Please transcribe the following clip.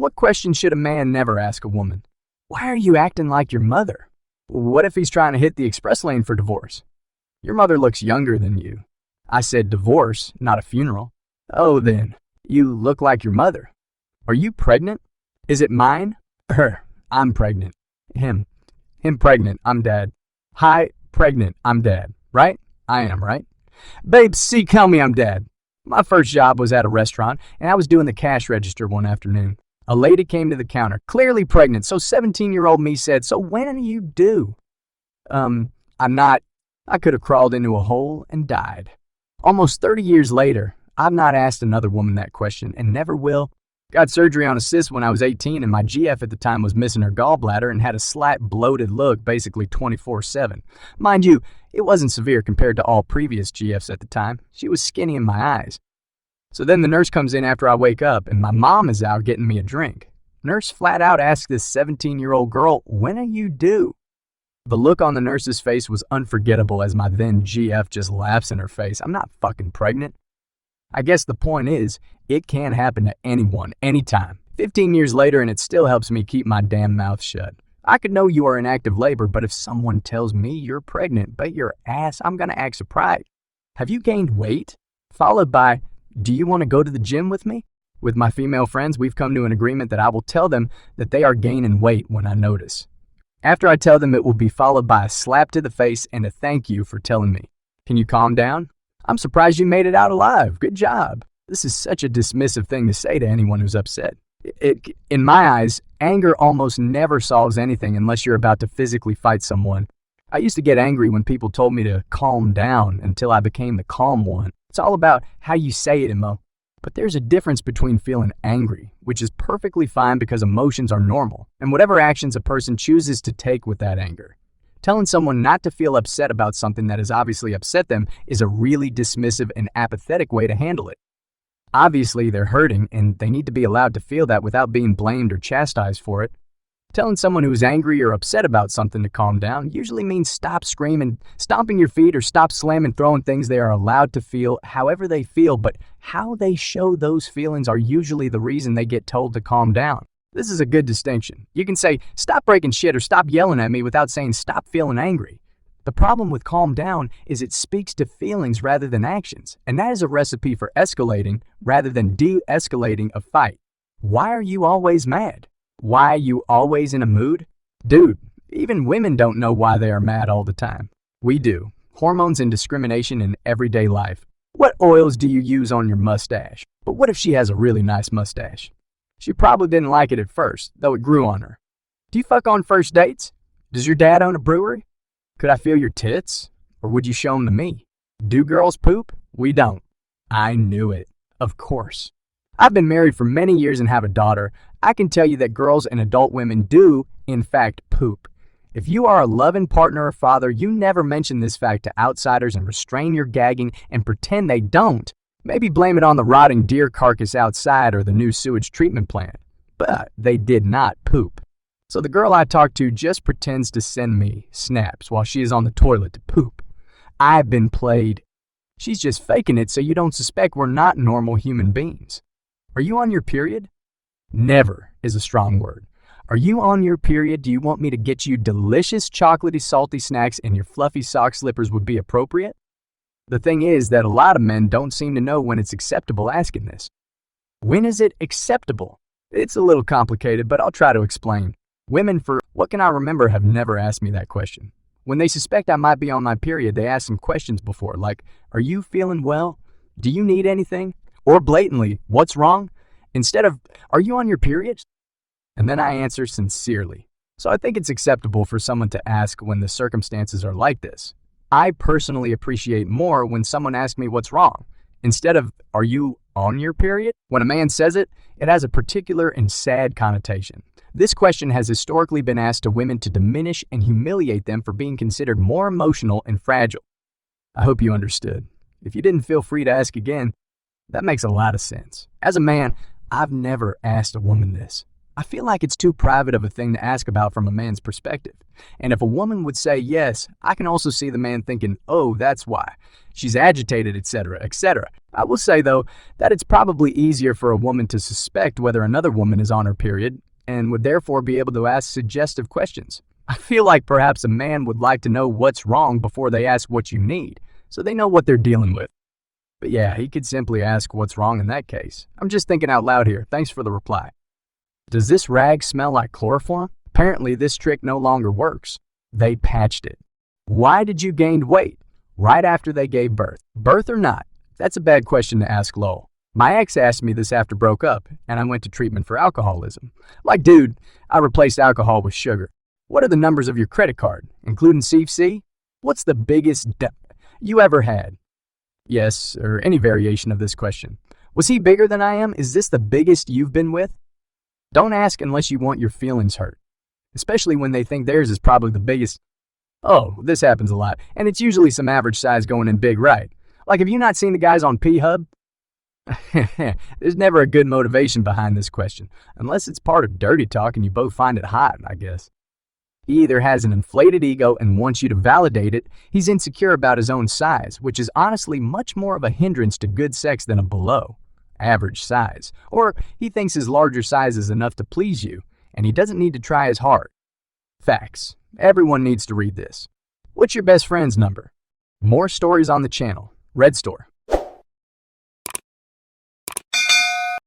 What question should a man never ask a woman? Why are you acting like your mother? What if he's trying to hit the express lane for divorce? Your mother looks younger than you. I said divorce, not a funeral. Oh, then, you look like your mother. Are you pregnant? Is it mine? Her. I'm pregnant. Him. Him pregnant. I'm dad. Hi, pregnant. I'm dad. Right? I am, right? Babe, see, tell me I'm dad. My first job was at a restaurant, and I was doing the cash register one afternoon. A lady came to the counter, clearly pregnant, so 17-year-old me said, "So when are you due?" I'm not. I could have crawled into a hole and died. Almost 30 years later, I've not asked another woman that question and never will. Got surgery on a cyst when I was 18, and my GF at the time was missing her gallbladder and had a slight bloated look basically 24/7. Mind you, it wasn't severe compared to all previous GFs at the time. She was skinny in my eyes. So then the nurse comes in after I wake up, and my mom is out getting me a drink. Nurse flat out asks this 17-year-old girl, "When are you due?" The look on the nurse's face was unforgettable as my then GF just laughs in her face. I'm not fucking pregnant. I guess the point is, it can happen to anyone, anytime. 15 years later, and it still helps me keep my damn mouth shut. I could know you are in active labor, but if someone tells me you're pregnant, bet your ass I'm gonna act surprised. Have you gained weight? Followed by, do you want to go to the gym with me? With my female friends, we've come to an agreement that I will tell them that they are gaining weight when I notice. After I tell them, it will be followed by a slap to the face and a thank you for telling me. Can you calm down? I'm surprised you made it out alive. Good job. This is such a dismissive thing to say to anyone who's upset. In my eyes, anger almost never solves anything unless you're about to physically fight someone. I used to get angry when people told me to calm down until I became the calm one. It's all about how you say it, Mo. But there's a difference between feeling angry, which is perfectly fine because emotions are normal, and whatever actions a person chooses to take with that anger. Telling someone not to feel upset about something that has obviously upset them is a really dismissive and apathetic way to handle it. Obviously, they're hurting, and they need to be allowed to feel that without being blamed or chastised for it. Telling someone who's angry or upset about something to calm down usually means stop screaming, stomping your feet, or stop slamming, throwing things. They are allowed to feel however they feel, but how they show those feelings are usually the reason they get told to calm down. This is a good distinction. You can say, "Stop breaking shit," or "Stop yelling at me," without saying, "Stop feeling angry." The problem with calm down is it speaks to feelings rather than actions, and that is a recipe for escalating rather than de-escalating a fight. Why are you always mad? Why are you always in a mood? Dude, even women don't know why they are mad all the time. We do. Hormones and discrimination in everyday life. What oils do you use on your mustache? But what if she has a really nice mustache? She probably didn't like it at first, though it grew on her. Do you fuck on first dates? Does your dad own a brewery? Could I feel your tits? Or would you show them to me? Do girls poop? We don't. I knew it. Of course. I've been married for many years and have a daughter. I can tell you that girls and adult women do, in fact, poop. If you are a loving partner or father, you never mention this fact to outsiders and restrain your gagging and pretend they don't. Maybe blame it on the rotting deer carcass outside or the new sewage treatment plant. But they did not poop. So the girl I talked to just pretends to send me snaps while she is on the toilet to poop. I've been played. She's just faking it so you don't suspect we're not normal human beings. Are you on your period? Never is a strong word. Are you on your period? Do you want me to get you delicious chocolatey salty snacks and your fluffy sock slippers would be appropriate? The thing is that a lot of men don't seem to know when it's acceptable asking this. When is it acceptable? It's a little complicated, but I'll try to explain. Women, for what can I remember, have never asked me that question. When they suspect I might be on my period, they ask some questions before, like, "Are you feeling well? Do you need anything?" Or blatantly, "What's wrong?" Instead of, "Are you on your period?" And then I answer sincerely. So I think it's acceptable for someone to ask when the circumstances are like this. I personally appreciate more when someone asks me what's wrong. Instead of, "Are you on your period?" When a man says it, it has a particular and sad connotation. This question has historically been asked to women to diminish and humiliate them for being considered more emotional and fragile. I hope you understood. If you didn't, feel free to ask again. That makes a lot of sense. As a man, I've never asked a woman this. I feel like it's too private of a thing to ask about from a man's perspective. And if a woman would say yes, I can also see the man thinking, oh, that's why. She's agitated, etc., etc. I will say, though, that it's probably easier for a woman to suspect whether another woman is on her period and would therefore be able to ask suggestive questions. I feel like perhaps a man would like to know what's wrong before they ask what you need, so they know what they're dealing with. But yeah, he could simply ask what's wrong in that case. I'm just thinking out loud here. Thanks for the reply. Does this rag smell like chloroform? Apparently this trick no longer works. They patched it. Why did you gain weight? Right after they gave birth. Birth or not? That's a bad question to ask lol. My ex asked me this after broke up, and I went to treatment for alcoholism. Like, dude, I replaced alcohol with sugar. What are the numbers of your credit card, including CFC? What's the biggest you ever had? Yes, or any variation of this question. Was he bigger than I am? Is this the biggest you've been with? Don't ask unless you want your feelings hurt, especially when they think theirs is probably the biggest. Oh, this happens a lot, and it's usually some average size going in big, right? Like, have you not seen the guys on P-Hub? There's never a good motivation behind this question, unless it's part of dirty talk and you both find it hot, I guess. He either has an inflated ego and wants you to validate it, he's insecure about his own size, which is honestly much more of a hindrance to good sex than a below average size, or he thinks his larger size is enough to please you, and he doesn't need to try as hard. Facts. Everyone needs to read this. What's your best friend's number? More stories on the channel. RedStore.